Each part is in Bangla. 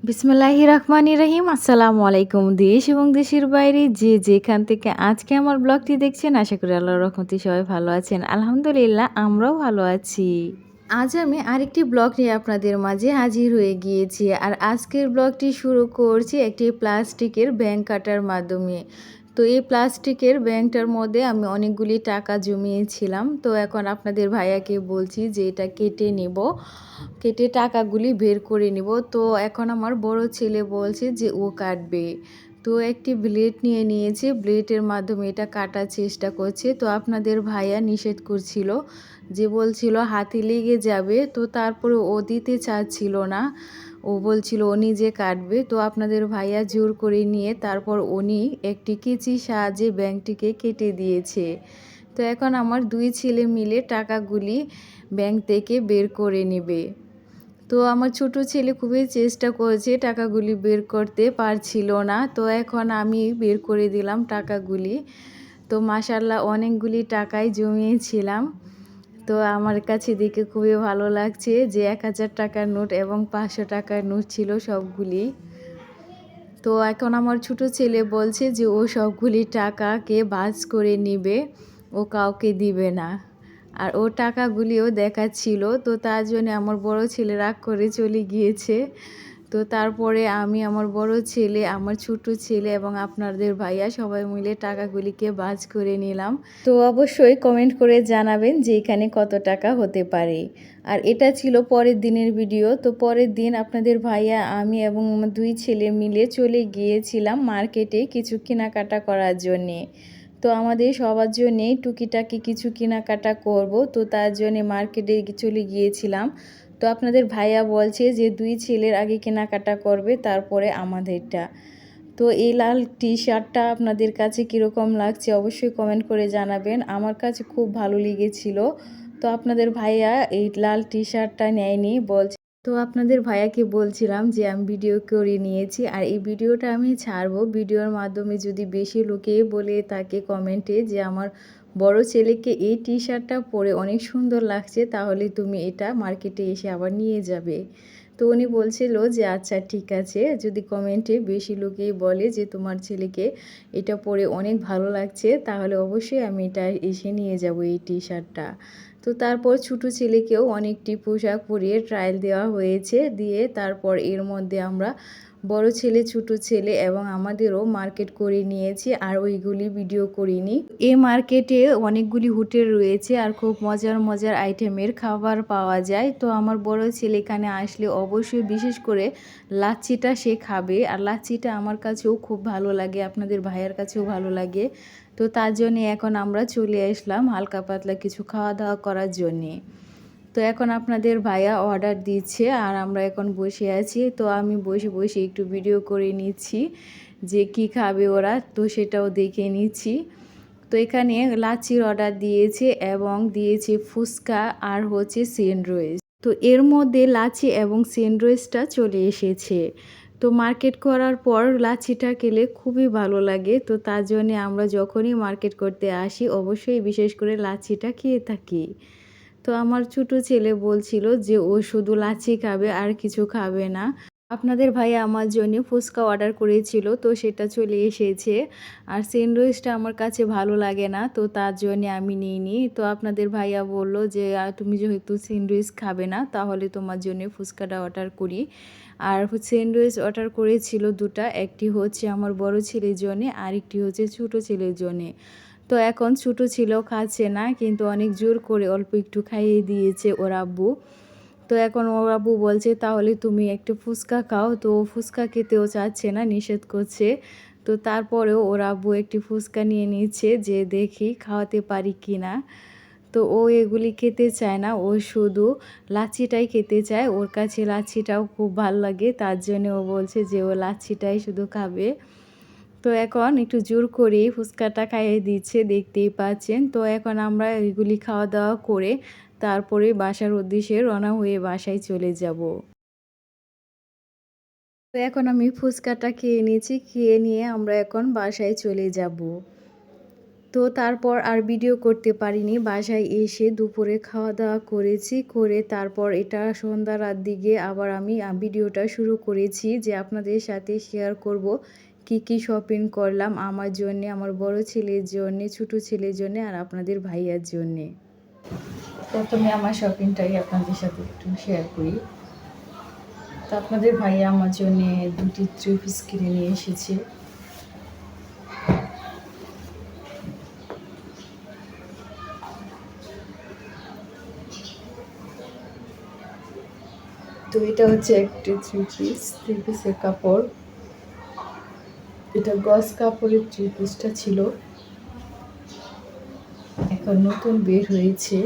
বিসমিল্লাহির রহমানির রহিম। আসসালামু আলাইকুম। দেশ এবং দেশের বাইরে যে যেখান থেকে আজকে আমার ব্লগটি দেখছেন, আশা করি আল্লাহর রহমতে সবাই ভালো আছেন। আলহামদুলিল্লাহ, আমরাও ভালো আছি। আজ আমি আরেকটি ব্লগ নিয়ে আপনাদের মাঝে হাজির হয়ে গিয়েছি। আর আজকের ব্লগটি শুরু করছি একটি প্লাস্টিকের ব্যাঙ কাটার মাধ্যমে। তো এই প্লাস্টিকের ব্যাঙটার মধ্যে আমি অনেকগুলি টাকা জমিয়েছিলাম। তো এখন আপনাদের ভাইয়াকে বলছি যে এটা কেটে নেব, কেটে টাকাগুলি বের করে নিব। তো এখন আমার বড় ছেলে বলছে যে ও কাটবে। তো একটি ব্লেড নিয়ে নিয়েছে, ব্লেডের মাধ্যমে এটা কাটার চেষ্টা করছে। তো আপনাদের ভাইয়া নিষেধ করছিল, যে বলছিল হাতে লেগে যাবে। তো তারপরে ও দিতে চাচ্ছিল না, ও বলছিল ও নিজে কাটবে। তো আপনাদের ভাইয়া জোর করে নিয়ে তারপর উনি একটি কেঁচির সাহায্যে ব্যাঙটিকে কেটে দিয়েছে। তো এখন আমার দুই ছেলে মিলে টাকাগুলি ব্যাংক থেকে বের করে নেবে। তো আমার ছোট ছেলে খুবই চেষ্টা করেছে, টাকাগুলি বের করতে পারছিল না। তো এখন আমি বের করে দিলাম টাকাগুলি। তো মাশাআল্লাহ অনেকগুলি টাকাই জমিয়েছিলাম। তো আমার কাছে দেখে খুবই ভালো লাগছে যে ১,০০০ টাকার নোট এবং ৫০০ টাকার নোট ছিল সবগুলি। তো এখন আমার ছোট ছেলে বলছে যে ও সবগুলি টাকাকে ভাঁজ করে নিবে, ও কাউকে দিবে না। আর ও টাকাগুলিও দেখাচ্ছিল। তো তার জন্যে আমার বড় ছেলে রাগ করে চলে গিয়েছে। তো তারপরে আমি, আমার বড় ছেলে, আমার ছোট ছেলে এবং আপনাদের ভাইয়া সবাই মিলে টাকাগুলিকে ভাঁজ করে নিলাম। তো অবশ্যই কমেন্ট করে জানাবেন যে এখানে কত টাকা হতে পারে। আর এটা ছিল পরের দিনের ভিডিও। তো পরের দিন আপনাদের ভাইয়া, আমি এবং আমার দুই ছেলে মিলে চলে গিয়েছিলাম মার্কেটে কিছু কেনাকাটা করার জন্যে। তো আমাদের সবার জন্যে টুকিটাকি কিছু কেনাকাটা করব। তো তার জন্যে মার্কেটে চলে গিয়েছিলাম। তো আপনাদের ভাইয়া বলছে যে দুই ছেলের আগে কেনাকাটা করবে, তারপরে আমাদেরটা। তো এই লাল টি শার্টটা আপনাদের কাছে কীরকম লাগছে অবশ্যই কমেন্ট করে জানাবেন। আমার কাছে খুব ভালো লেগেছিল। তো আপনাদের ভাইয়া এই লাল টি শার্টটা নেয়নি, বলছে। তো আপনাদের ভাইয়াকে বলছিলাম যে আমি ভিডিও করে নিয়েছি আর এই ভিডিওটা আমি ছাড়বো। ভিডিওর মাধ্যমে যদি বেশি লোকে বলে থাকে কমেন্টে যে আমার বড় ছেলেকে এই টি শার্টটা পরে অনেক সুন্দর লাগছে, তাহলে তুমি এটা মার্কেটে এসে আবার নিয়ে যাবে। তো উনি বলছিল যে আচ্ছা ঠিক আছে, যদি কমেন্টে বেশি লোকেই বলে যে তোমার ছেলেকে এটা পরে অনেক ভালো লাগছে, তাহলে অবশ্যই আমি এটা এসে নিয়ে যাব এই টি শার্টটা। তো তারপর ছোটো ছেলেকেও অনেকটি পোশাক পরিয়ে ট্রায়াল দেওয়া হয়েছে, দিয়ে তারপর এর মধ্যে আমরা বড় ছেলে, ছোট ছেলে এবং আমাদেরও মার্কেট করে নিয়েছি আর ওইগুলি ভিডিও করিনি। এই মার্কেটে অনেকগুলি হোটেল রয়েছে আর খুব মজার মজার আইটেমের খাবার পাওয়া যায়। তো আমার বড় ছেলে এখানে আসলে অবশ্যই বিশেষ করে লাচ্ছিটা সে খাবে, আর লাচ্ছিটা আমার কাছেও খুব ভালো লাগে, আপনাদের ভাইয়ের কাছেও ভালো লাগে। তো তার জন্যে এখন আমরা চলে আসলাম হালকা পাতলা কিছু খাওয়া দাওয়া করার জন্যে। তো এখন আপনাদের ভাইয়া অর্ডার দিচ্ছে আর আমরা এখন বসে আছি। তো আমি বসে বসে একটু ভিডিও করে নিচ্ছি যে কি খাবে ওরা, তো সেটাও দেখে নিচ্ছি। তো এখানে লাচ্ছির অর্ডার দিয়েছে এবং দিয়েছে ফুচকা আর হচ্ছে স্যান্ডউইচ। তো এর মধ্যে লাচ্ছি এবং স্যান্ডউইচটা চলে এসেছে। তো মার্কেট করার পর লাচ্ছিটা খেলে খুবই ভালো লাগে। তো তার জন্যে আমরা যখনই মার্কেট করতে আসি অবশ্যই বিশেষ করে লাচ্ছিটা খেয়ে থাকি। তো আমার ছোট ছেলে বলছিল যে ও শুধু লাচ্ছি খাবে আর কিছু খাবে না। আপনাদের ভাইয়া আমার জন্য ফুচকা অর্ডার করেছিল, তো সেটা চলে এসেছে। আর স্যান্ডউইচটা আমার কাছে ভালো লাগে না, তো তার জন্য আমি নিইনি। তো আপনাদের ভাইয়া বলল যে তুমি যেহেতু স্যান্ডউইচ খাবে না, তাহলে তোমার জন্য ফুচকাটা অর্ডার করি। আর স্যান্ডউইচ অর্ডার করেছিল দুটা, একটি হচ্ছে আমার বড় ছেলের জন্যে আর একটি হচ্ছে ছোটো ছেলের জন্যে। তো এখন ছোটো ছেলেও খাচ্ছে না, কিন্তু অনেক জোর করে অল্প একটু খাইয়ে দিয়েছে ওর আব্বু। তো এখন ওর আব্বু বলছে তাহলে তুমি একটু ফুচকা খাও। তো ফুচকা খেতেও চাচ্ছে না, নিষেধ করছে। তো তারপরেও ওর আব্বু একটি ফুচকা নিয়ে নিচ্ছে যে দেখি খাওয়াতে পারি কি না। তো ও এগুলি খেতে চায় না, ও শুধু লাচ্ছিটাই খেতে চায়। ওর কাছে লাচ্ছিটাও খুব ভালো লাগে, তার জন্য ও বলছে যে ও লাচ্ছিটাই শুধু খাবে। তো এখন একটু জোর করেই ফুচকাটা খাইয়ে দিচ্ছে, দেখতেই পাচ্ছেন। তো এখন আমরা এগুলি খাওয়া দাওয়া করে তারপরে বাসার উদ্দেশ্যে রওনা হয়ে বাসায় চলে যাব। তো এখন আমি ফুচকাটা খেয়ে নিয়েছি, খেয়ে নিয়ে আমরা এখন বাসায় চলে যাব। তো তারপর আর ভিডিও করতে পারিনি। বাসায় এসে দুপুরে খাওয়া দাওয়া করেছি, করে তারপর এটা সন্ধ্যা রাত দিকে আবার আমি ভিডিওটা শুরু করেছি যে আপনাদের সাথে শেয়ার করব কি কি শপিং করলাম আমার জন্যে, আমার বড় ছেলের জন্যে, ছোটো ছেলের জন্যে আর আপনাদের ভাইয়ার জন্যে। প্রথমে আমার শপিংটাই আপনাদের সাথে একটু শেয়ার করি। তো আপনাদের ভাইয়া আমার জন্যে 2টি 3 পিস কিনে নিয়ে এসেছে। তো এটা হচ্ছে একটি 3 পিসের কাপড়। এটা গজ কাপড়ের 3 পিসটা ছিল, এখন নতুন বের হয়েছে।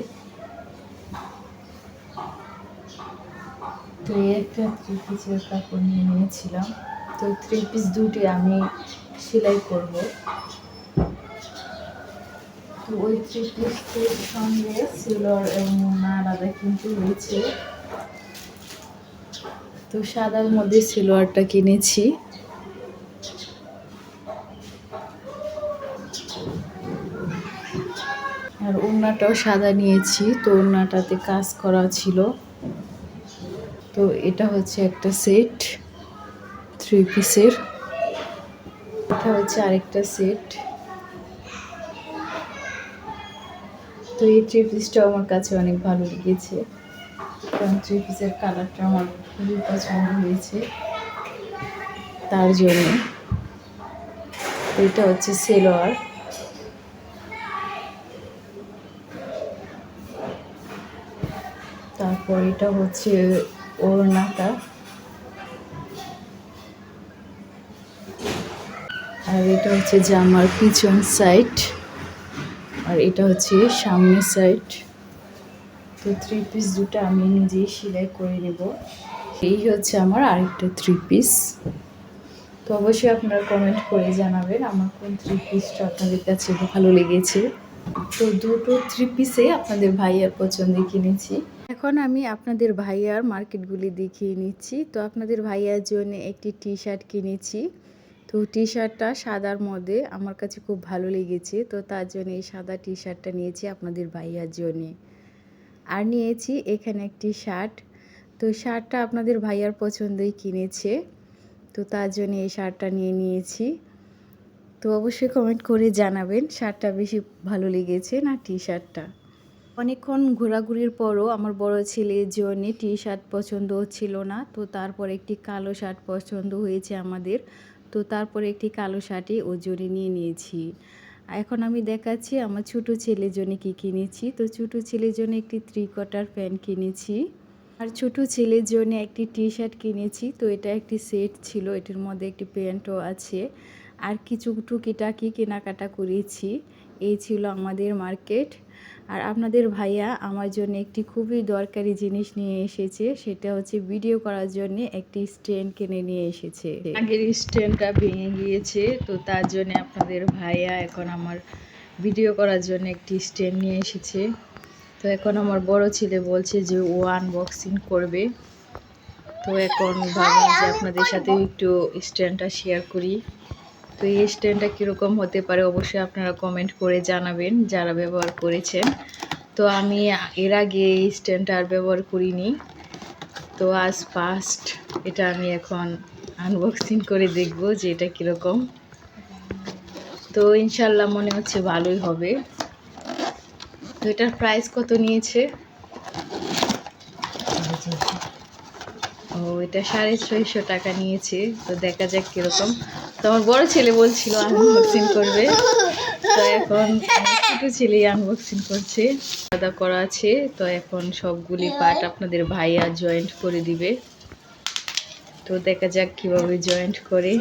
তো এই একটা 3 পিসের কাপড় নিয়ে নিয়েছিলাম। তো 3 পিস দুটি আমি সেলাই করব। তো ওই 3 পিসের সঙ্গে সিলর এবং ওড়না আলাদা কিন্তু রয়েছে। তো সাদার মধ্যে সিলোয়ারটা কিনেছি। আর ওড়নাটাও সাদা নিয়েছি, তো ওড়নাটাতে কাজ করা ছিল। তো এটা হচ্ছে একটা সেট 3 পিসের, এটা হচ্ছে আরেকটা সেট। তো এই 3 পিসটাও আমার কাছে অনেক ভালো লেগেছে, কারণ 3 পিসের কালারটা আমার খুবই পছন্দ হয়েছে তার জন্য। এটা হচ্ছে সেলোয়ার। তারপর এটা হচ্ছে ওড়নাটা, আর এটা হচ্ছে জামার পিছন সাইড, আর এটা হচ্ছে সামনের সাইড। তো 3 পিস দুটো আমি নিজেই সেলাই করে নেব। এই হচ্ছে আমার আরেকটা 3 পিস। তো অবশ্যই আপনারা কমেন্ট করে জানাবেন আমার কোন 3 পিসটা আপনাদের কাছে ভালো লেগেছে। তো দুটো 3 পিসে আপনাদের ভাইয়ার পছন্দে কিনেছি। এখন আমি আপনাদের ভাইয়ার মার্কেটগুলি দেখিয়ে নিচ্ছি। তো আপনাদের ভাইয়ার জন্য একটি টি শার্ট কিনেছি। তো টি শার্টটা সাদার মধ্যে আমার কাছে খুব ভালো লেগেছে, তো তার জন্য এই সাদা টি শার্টটা নিয়েছি আপনাদের ভাইয়ার জন্যে। আর নিয়েছি এখানে একটি শার্ট। তো শার্টটা আপনাদের ভাইয়ার পছন্দই কিনেছে, তো তার জন্য এই শার্টটা নিয়ে নিয়েছি। তো অবশ্যই কমেন্ট করে জানাবেন শার্টটা বেশি ভালো লেগেছে না টি শার্টটা। অনেকক্ষণ ঘোরাঘুরির পরও আমার বড় ছেলের জন্য টি শার্ট পছন্দ হচ্ছিল না, তো তারপর একটি কালো শার্ট পছন্দ হয়েছে আমাদের। তো তারপরে একটি কালো শার্টই ওর জন্য নিয়ে নিয়েছি। এখন আমি দেখাচ্ছি আমার ছোটো ছেলের জন্য কি কিনেছি। তো ছোটো ছেলের জন্য একটি 3 কোয়ার্টার প্যান্ট কিনেছি, আর ছোটো ছেলের জন্য একটি টি শার্ট কিনেছি। তো এটা একটি সেট ছিল, এটির মধ্যে একটি প্যান্টও আছে, আর কিছু টুকিটাকি কেনাকাটা করেছি। এই ছিল আমাদের মার্কেট। আর আপনাদের ভাইয়া আমার জন্য একটি খুবই দরকারি জিনিস নিয়ে এসেছে, সেটা হচ্ছে ভিডিও করার জন্য একটি স্ট্যান্ড কিনে নিয়ে এসেছে। আগের স্ট্যান্ডটা ভেঙে গিয়েছে, তো তার জন্য আপনাদের ভাইয়া এখন আমার ভিডিও করার জন্য একটি স্ট্যান্ড নিয়ে এসেছে। তো এখন আমার বড় ছেলে বলছে যে ও আনবক্সিং করবে। তো এখন ভাবলাম যে আপনাদের সাথে একটু স্ট্যান্ডটা শেয়ার করি। তো এই স্ট্যান্ডটা কীরকম হতে পারে অবশ্যই আপনারা কমেন্ট করে জানাবেন যারা ব্যবহার করেছেন। তো আমি এর আগে এই স্ট্যান্ডটা আর ব্যবহার করিনি, তো আজ ফার্স্ট এটা আমি এখন আনবক্সিং করে দেখব যে এটা কীরকম। তো ইনশাল্লাহ মনে হচ্ছে ভালোই হবে। তো এটার প্রাইস কত নিয়েছে? ও, এটা 650 টাকা নিয়েছে। তো দেখা যাক কীরকম। তো আমার বড় ছেলে বলছিল আনবক্সিং করবে, তো এখন ছোটো ছেলেই আনবক্সিং করছে। আলাদা করা আছে, তো এখন সবগুলি পার্ট আপনাদের ভাইয়া জয়েন্ট করে দিবে। তো দেখা যাক কীভাবে জয়েন্ট করে।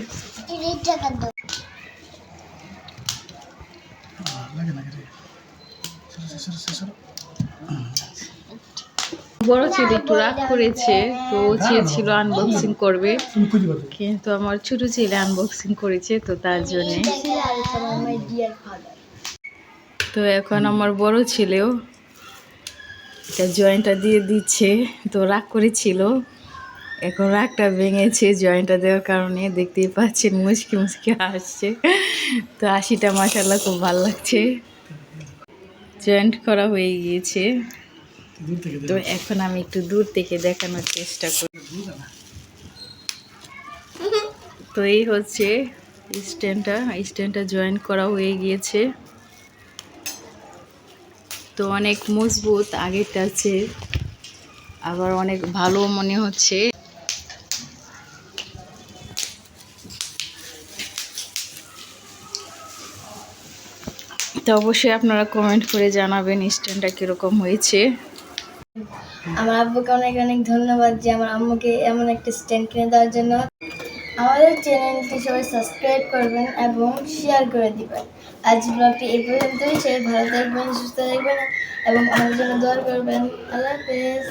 বড় ছেলে একটু রাগ করেছে, তো চেয়েছিল আনবক্সিং করবে, কিন্তু আমার ছোট ছেলে আনবক্সিং করেছে, তো তার জন্যে। তো এখন আমার বড় ছেলেও এটা জয়েন্টটা দিয়ে দিচ্ছে, তো রাগ করেছিল এখন রাগটা ভেঙেছে জয়েন্টটা দেওয়ার কারণে, দেখতেই পাচ্ছেন মুচকি মুচকি হাসছে। তো হাসিটা মাশাআল্লাহ খুব ভালো লাগছে। জয়েন্ট করা হয়ে গিয়েছে, তো এখন আমি একটু দূর থেকে দেখানোর চেষ্টা করি। তো এই হচ্ছে স্ট্যান্ডটা জয়েন করা হয়ে গিয়েছে। তো অনেক মজবুত আগেরটার চেয়ে, আবার অনেক ভালো মনে হচ্ছে। তো অবশ্যই আপনারা কমেন্ট করে জানাবেন স্ট্যান্ডটা কীরকম হয়েছে। আমার আব্বুকে অনেক অনেক ধন্যবাদ যে আমার আম্মুকে এমন একটা স্ট্যান্ড কিনে দেওয়ার জন্য। আমাদের চ্যানেলটি সবাই সাবস্ক্রাইব করবেন এবং শেয়ার করে দিবেন। আজ ব্লগটি এই পর্যন্তই। সবাই ভালো থাকবেন, সুস্থ থাকবেন এবং আমাদের জন্য দোয়া করবেন। আল্লাহ হাফেজ।